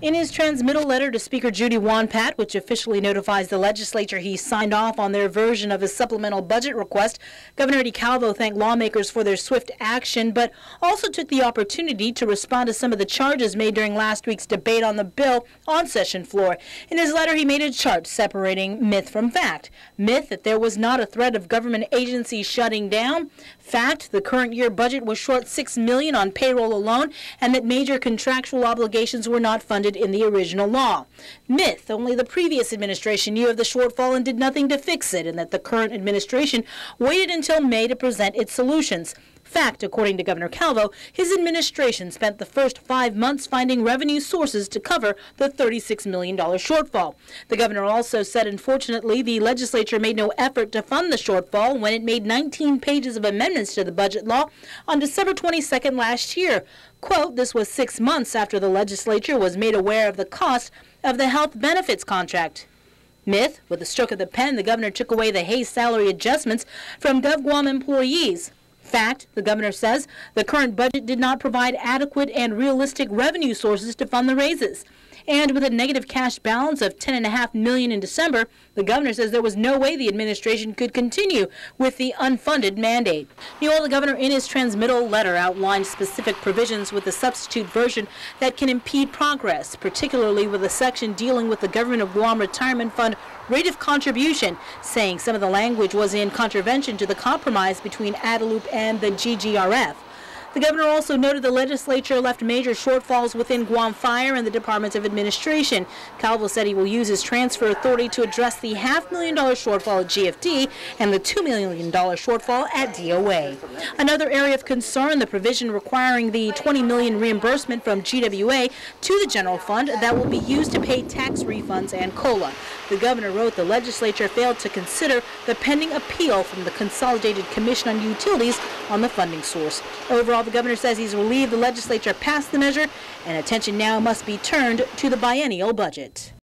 In his transmittal letter to Speaker Judy Wonpat, which officially notifies the legislature he signed off on their version of his supplemental budget request, Governor Calvo thanked lawmakers for their swift action, but also took the opportunity to respond to some of the charges made during last week's debate on the bill on session floor. In his letter, he made a chart separating myth from fact. Myth, that there was not a threat of government agencies shutting down. Fact, the current year budget was short $6 million on payroll alone, and that major contractual obligations were not funded in the original law. Myth, only the previous administration knew of the shortfall and did nothing to fix it, and that the current administration waited until May to present its solutions. Fact, according to Governor Calvo, his administration spent the first 5 months finding revenue sources to cover the $36 million shortfall. The governor also said, unfortunately, the legislature made no effort to fund the shortfall when it made 19 pages of amendments to the budget law on December 22nd last year. Quote, this was 6 months after the legislature was made aware of the cost of the health benefits contract. Myth, with a stroke of the pen, the governor took away the Hayes salary adjustments from GovGuam employees. Fact, the governor says the current budget did not provide adequate and realistic revenue sources to fund the raises. And with a negative cash balance of $10.5 million in December, the governor says there was no way the administration could continue with the unfunded mandate. The governor in his transmittal letter outlined specific provisions with the substitute version that can impede progress, particularly with a section dealing with the Government of Guam Retirement Fund rate of contribution, saying some of the language was in contravention to the compromise between Adelup and the GGRF. The governor also noted the legislature left major shortfalls within Guam Fire and the Department of Administration. Calvo said he will use his transfer authority to address the $500,000 shortfall at GFD and the $2 million shortfall at DOA. Another area of concern, the provision requiring the $20 million reimbursement from GWA to the general fund that will be used to pay tax refunds and COLA. The governor wrote the legislature failed to consider the pending appeal from the Consolidated Commission on Utilities on the funding source. Overall, the governor says he's relieved the legislature passed the measure, and attention now must be turned to the biennial budget.